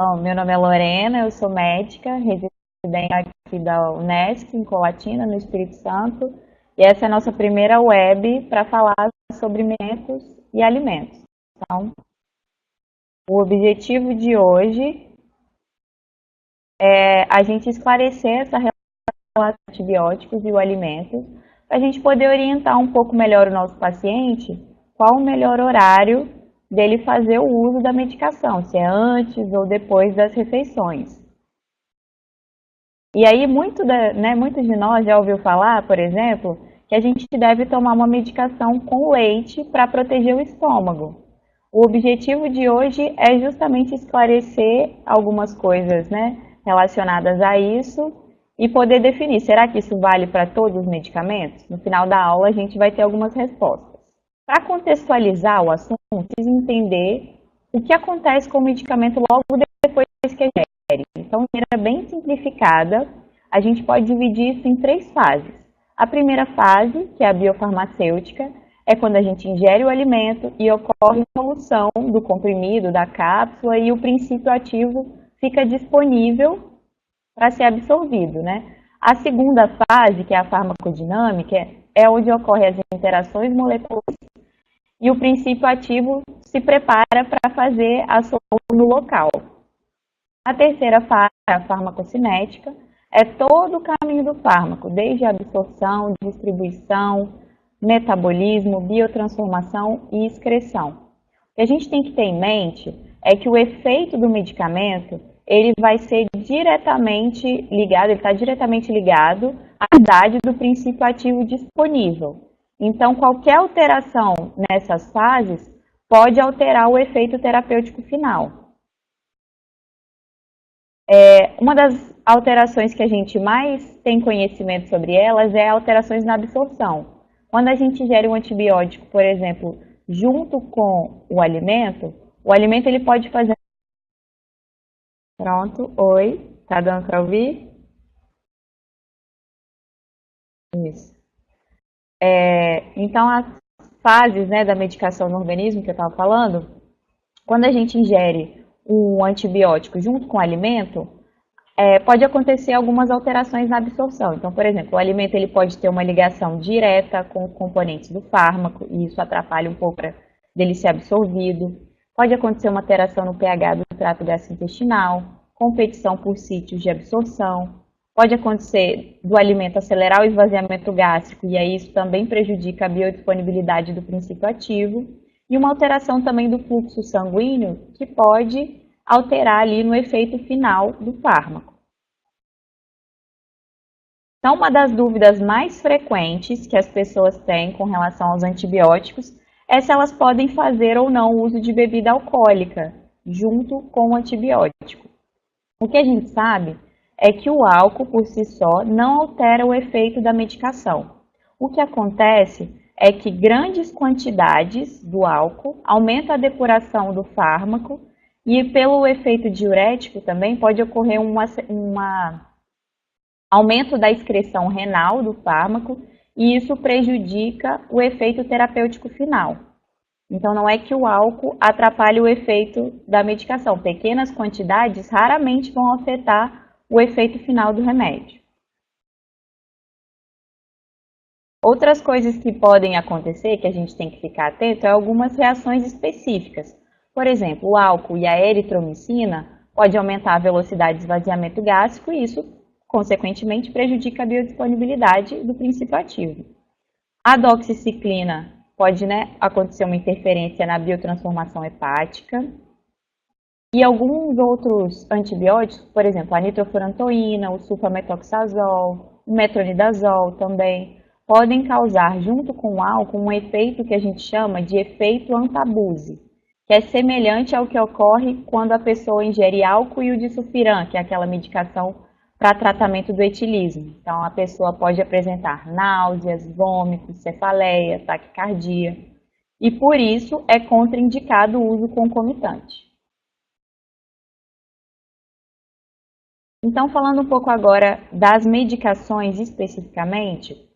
Então, meu nome é Lorena, eu sou médica, residente aqui da Unesc, em Colatina, no Espírito Santo, e essa é a nossa primeira web para falar sobre alimentos e alimentos. Então, o objetivo de hoje é a gente esclarecer essa relação entre antibióticos e o alimento, para a gente poder orientar um pouco melhor o nosso paciente qual o melhor horário dele fazer o uso da medicação, se é antes ou depois das refeições. E aí, muitos de nós já ouviu falar, por exemplo, que a gente deve tomar uma medicação com leite para proteger o estômago. O objetivo de hoje é justamente esclarecer algumas coisas, relacionadas a isso e poder definir, será que isso vale para todos os medicamentos? No final da aula a gente vai ter algumas respostas. Para contextualizar o assunto, precisa entender o que acontece com o medicamento logo depois que é ingere. Então, de maneira bem simplificada, a gente pode dividir isso em 3 fases. A primeira fase, que é a biofarmacêutica, é quando a gente ingere o alimento e ocorre a solução do comprimido, da cápsula, e o princípio ativo fica disponível para ser absorvido, A segunda fase, que é a farmacodinâmica, é onde ocorrem as interações moleculares e o princípio ativo se prepara para fazer a solução no local. A terceira fase, a farmacocinética, é todo o caminho do fármaco, desde a absorção, distribuição, metabolismo, biotransformação e excreção. O que a gente tem que ter em mente é que o efeito do medicamento ele vai ser diretamente ligado, ele está diretamente ligado à idade do princípio ativo disponível. Então, qualquer alteração nessas fases pode alterar o efeito terapêutico final. Uma das alterações que a gente mais tem conhecimento sobre elas é alterações na absorção. Quando a gente ingere um antibiótico, por exemplo, junto com o alimento ele pode fazer... Pronto, oi, tá dando para ouvir? Isso. Então, as fases da medicação no organismo que eu estava falando, quando a gente ingere um antibiótico junto com o alimento, pode acontecer algumas alterações na absorção. Então, por exemplo, o alimento ele pode ter uma ligação direta com os componentes do fármaco, e isso atrapalha um pouco dele ser absorvido. Pode acontecer uma alteração no pH do trato gastrointestinal, competição por sítios de absorção. Pode acontecer do alimento acelerar o esvaziamento gástrico, e aí isso também prejudica a biodisponibilidade do princípio ativo. E uma alteração também do fluxo sanguíneo, que pode alterar ali no efeito final do fármaco. Então, uma das dúvidas mais frequentes que as pessoas têm com relação aos antibióticos é se elas podem fazer ou não uso de bebida alcoólica junto com o antibiótico. O que a gente sabe é que o álcool por si só não altera o efeito da medicação. O que acontece é que grandes quantidades do álcool aumentam a depuração do fármaco e pelo efeito diurético também pode ocorrer um aumento da excreção renal do fármaco e isso prejudica o efeito terapêutico final. Então, não é que o álcool atrapalhe o efeito da medicação. Pequenas quantidades raramente vão afetar o efeito final do remédio. Outras coisas que podem acontecer, que a gente tem que ficar atento, é algumas reações específicas. Por exemplo, o álcool e a eritromicina pode aumentar a velocidade de esvaziamento gástrico e isso, consequentemente, prejudica a biodisponibilidade do princípio ativo. A doxiciclina pode acontecer uma interferência na biotransformação hepática. E alguns outros antibióticos, por exemplo, a nitrofurantoína, o sulfametoxazol, o metronidazol também, podem causar, junto com o álcool, um efeito que a gente chama de efeito antabuse, que é semelhante ao que ocorre quando a pessoa ingere álcool e o disulfiram, que é aquela medicação para tratamento do etilismo. Então, a pessoa pode apresentar náuseas, vômitos, cefaleia, taquicardia, e por isso é contraindicado o uso concomitante. Então, falando um pouco agora das medicações especificamente,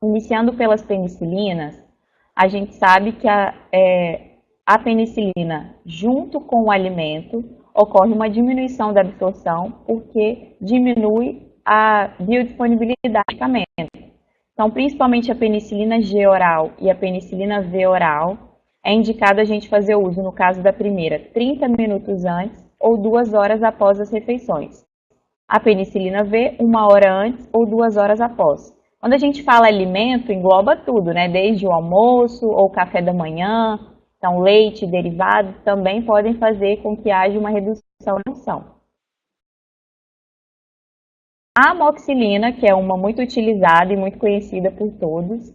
iniciando pelas penicilinas, a gente sabe que a penicilina, junto com o alimento, ocorre uma diminuição da absorção, porque diminui a biodisponibilidade do medicamento. Então, principalmente a penicilina G oral e a penicilina V oral, é indicado a gente fazer uso, no caso da primeira, 30 minutos antes ou 2 horas após as refeições. A penicilina V, 1 hora antes ou 2 horas após. Quando a gente fala alimento, engloba tudo, né? Desde o almoço ou café da manhã. Então, leite e derivados também podem fazer com que haja uma redução da função. A amoxicilina, que é uma muito utilizada e muito conhecida por todos,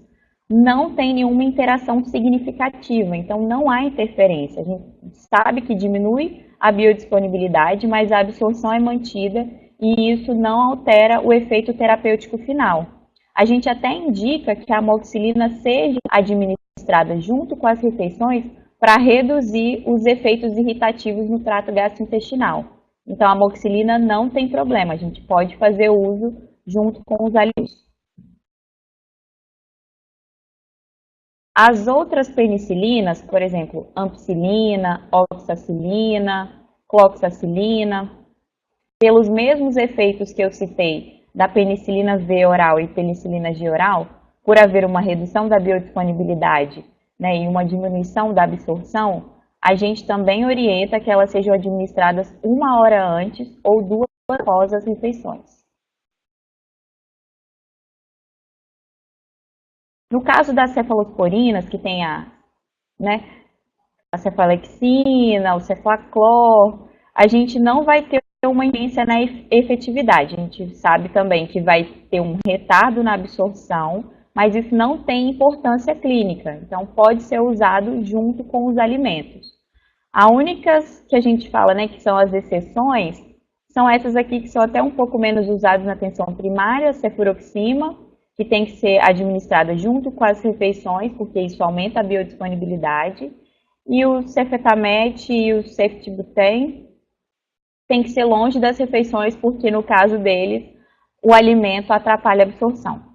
não tem nenhuma interação significativa, então não há interferência. A gente sabe que diminui a biodisponibilidade, mas a absorção é mantida e isso não altera o efeito terapêutico final. A gente até indica que a amoxicilina seja administrada junto com as refeições para reduzir os efeitos irritativos no trato gastrointestinal. Então, a amoxicilina não tem problema, a gente pode fazer uso junto com os alimentos. As outras penicilinas, por exemplo, ampicilina, oxacilina, cloxacilina, pelos mesmos efeitos que eu citei da penicilina V oral e penicilina G oral, por haver uma redução da biodisponibilidade, né, e uma diminuição da absorção, a gente também orienta que elas sejam administradas 1 hora antes ou 2 horas após as refeições. No caso das cefalosporinas, que tem a cefalexina, o cefaclor, a gente não vai ter uma influência na efetividade. A gente sabe também que vai ter um retardo na absorção, mas isso não tem importância clínica. Então, pode ser usado junto com os alimentos. A únicas que a gente fala, né, que são as exceções, são essas aqui que são até um pouco menos usadas na atenção primária, a cefuroxima, que tem que ser administrada junto com as refeições, porque isso aumenta a biodisponibilidade, e o cefetamete e o ceftibuten tem que ser longe das refeições, porque no caso deles, o alimento atrapalha a absorção.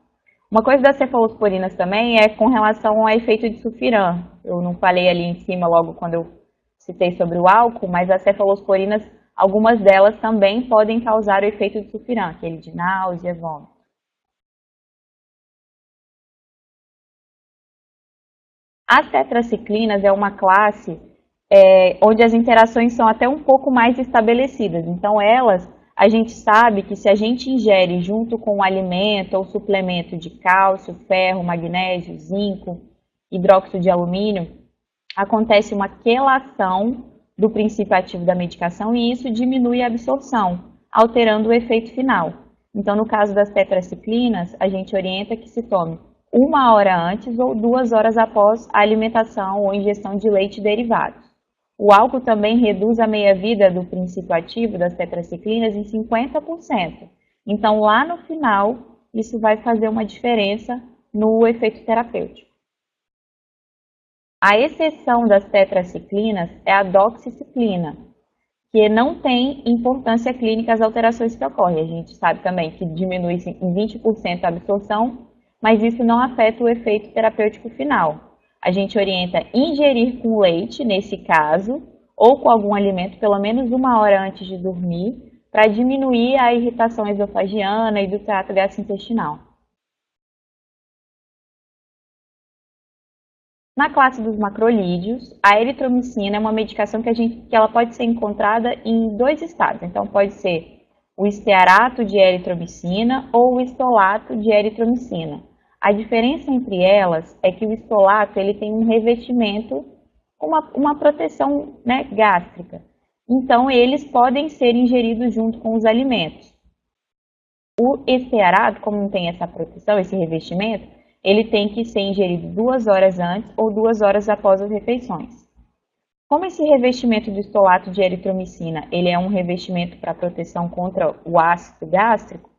Uma coisa das cefalosporinas também é com relação ao efeito de sulfiram. Eu não falei ali em cima logo quando eu citei sobre o álcool, mas as cefalosporinas, algumas delas também podem causar o efeito de sulfiram, aquele de náusea, vômito. As tetraciclinas é uma classe onde as interações são até um pouco mais estabelecidas. Então, elas, a gente sabe que se a gente ingere junto com um alimento ou suplemento de cálcio, ferro, magnésio, zinco, hidróxido de alumínio, acontece uma quelação do princípio ativo da medicação e isso diminui a absorção, alterando o efeito final. Então, no caso das tetraciclinas, a gente orienta que se tome 1 hora antes ou 2 horas após a alimentação ou ingestão de leite e derivados. O álcool também reduz a meia-vida do princípio ativo das tetraciclinas em 50%. Então, lá no final, isso vai fazer uma diferença no efeito terapêutico. A exceção das tetraciclinas é a doxiciclina, que não tem importância clínica as alterações que ocorrem. A gente sabe também que diminui em 20% a absorção, mas isso não afeta o efeito terapêutico final. A gente orienta ingerir com leite, nesse caso, ou com algum alimento pelo menos 1 hora antes de dormir, para diminuir a irritação esofagiana e do trato gastrointestinal. Na classe dos macrolídeos, a eritromicina é uma medicação que ela pode ser encontrada em 2 estados. Então, pode ser o estearato de eritromicina ou o estolato de eritromicina. A diferença entre elas é que o estolato ele tem um revestimento com uma proteção, né, gástrica. Então, eles podem ser ingeridos junto com os alimentos. O estearato, como não tem essa proteção, esse revestimento, ele tem que ser ingerido 2 horas antes ou 2 horas após as refeições. Como esse revestimento do estolato de eritromicina, ele é um revestimento para proteção contra o ácido gástrico,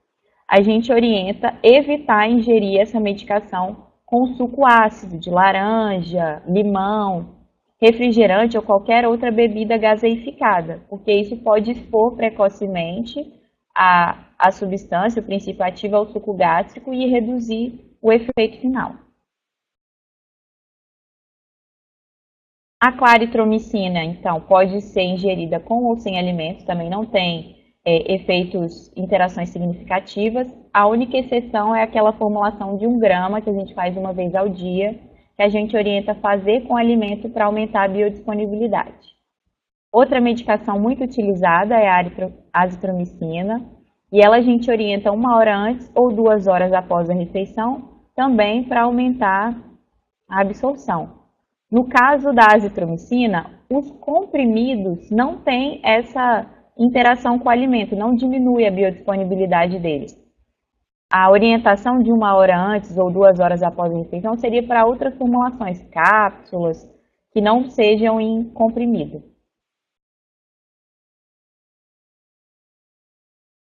a gente orienta evitar ingerir essa medicação com suco ácido de laranja, limão, refrigerante ou qualquer outra bebida gaseificada, porque isso pode expor precocemente a substância, o princípio ativo ao suco gástrico e reduzir o efeito final. A claritromicina, então, pode ser ingerida com ou sem alimentos, também não tem efeitos, interações significativas. A única exceção é aquela formulação de 1 grama que a gente faz uma vez ao dia, que a gente orienta a fazer com alimento para aumentar a biodisponibilidade. Outra medicação muito utilizada é a azitromicina, e ela a gente orienta 1 hora antes ou 2 horas após a refeição, também para aumentar a absorção. No caso da azitromicina, os comprimidos não têm essa interação com o alimento, não diminui a biodisponibilidade deles. A orientação de 1 hora antes ou 2 horas após a refeição seria para outras formulações, cápsulas, que não sejam em comprimido.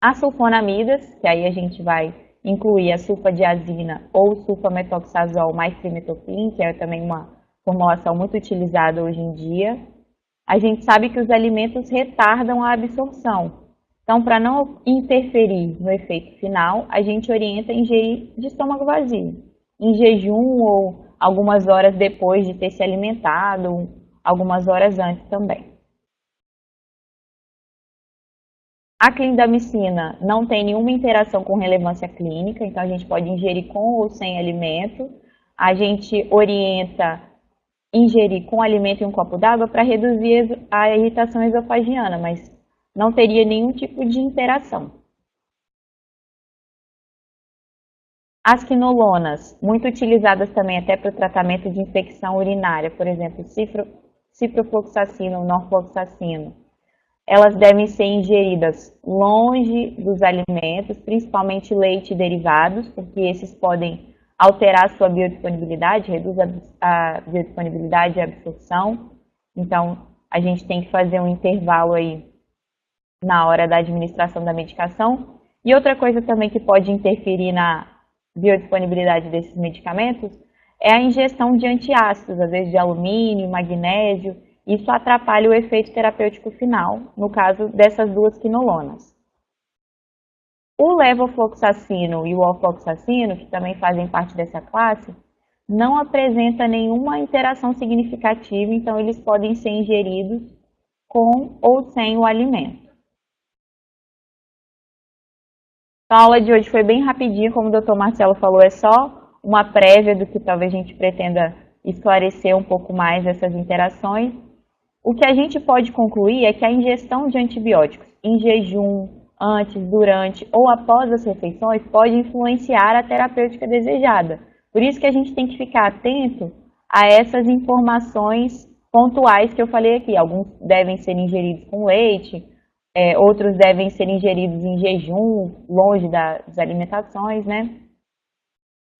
As sulfonamidas, que aí a gente vai incluir a sulfadiazina ou sulfametoxazol mais trimetoprim, que é também uma formulação muito utilizada hoje em dia. A gente sabe que os alimentos retardam a absorção. Então, para não interferir no efeito final, a gente orienta a ingerir de estômago vazio, em jejum ou algumas horas depois de ter se alimentado, algumas horas antes também. A clindamicina não tem nenhuma interação com relevância clínica, então a gente pode ingerir com ou sem alimento. A gente orienta ingerir com alimento em um copo d'água para reduzir a irritação esofagiana, mas não teria nenhum tipo de interação. As quinolonas, muito utilizadas também até para o tratamento de infecção urinária, por exemplo, ciprofloxacino ou norfloxacino. Elas devem ser ingeridas longe dos alimentos, principalmente leite e derivados, porque esses podem alterar a sua biodisponibilidade, reduz a biodisponibilidade e a absorção. Então, a gente tem que fazer um intervalo aí na hora da administração da medicação. E outra coisa também que pode interferir na biodisponibilidade desses medicamentos é a ingestão de antiácidos, às vezes de alumínio, magnésio. Isso atrapalha o efeito terapêutico final, no caso dessas duas quinolonas. O levofloxacino e o ofloxacino, que também fazem parte dessa classe, não apresenta nenhuma interação significativa, então eles podem ser ingeridos com ou sem o alimento. Então, a aula de hoje foi bem rapidinha, como o Dr. Marcelo falou, é só uma prévia do que talvez a gente pretenda esclarecer um pouco mais essas interações. O que a gente pode concluir é que a ingestão de antibióticos em jejum, antes, durante ou após as refeições pode influenciar a terapêutica desejada. Por isso que a gente tem que ficar atento a essas informações pontuais que eu falei aqui. Alguns devem ser ingeridos com leite, outros devem ser ingeridos em jejum, longe das alimentações, né?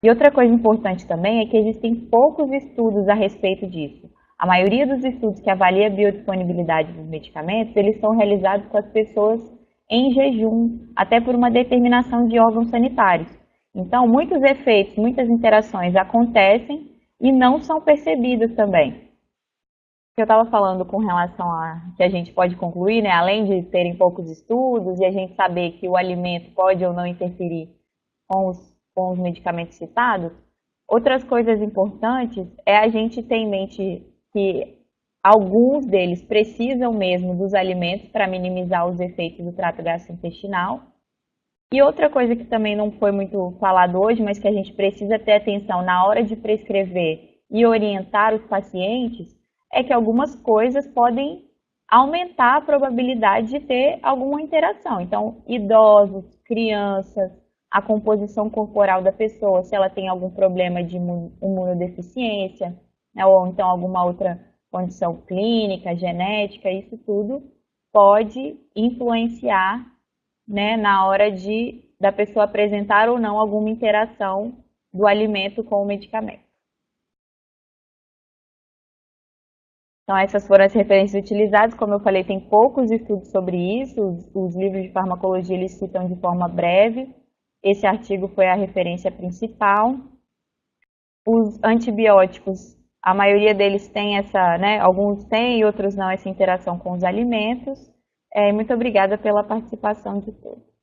E outra coisa importante também é que existem poucos estudos a respeito disso. A maioria dos estudos que avalia a biodisponibilidade dos medicamentos, eles são realizados com as pessoas em jejum, até por uma determinação de órgãos sanitários. Então, muitos efeitos, muitas interações acontecem e não são percebidos também. Eu estava falando com relação a que a gente pode concluir, né, além de terem poucos estudos e a gente saber que o alimento pode ou não interferir com os medicamentos citados, outras coisas importantes é a gente ter em mente que alguns deles precisam mesmo dos alimentos para minimizar os efeitos do trato gastrointestinal. E outra coisa que também não foi muito falado hoje, mas que a gente precisa ter atenção na hora de prescrever e orientar os pacientes, é que algumas coisas podem aumentar a probabilidade de ter alguma interação. Então, idosos, crianças, a composição corporal da pessoa, se ela tem algum problema de imunodeficiência, né, ou então alguma outra condição clínica, genética, isso tudo pode influenciar, né, na hora da pessoa apresentar ou não alguma interação do alimento com o medicamento. Então, essas foram as referências utilizadas. Como eu falei, tem poucos estudos sobre isso. Os livros de farmacologia eles citam de forma breve. Esse artigo foi a referência principal. Os antibióticos, a maioria deles tem essa, né, alguns têm e outros não, essa interação com os alimentos. Muito obrigada pela participação de todos.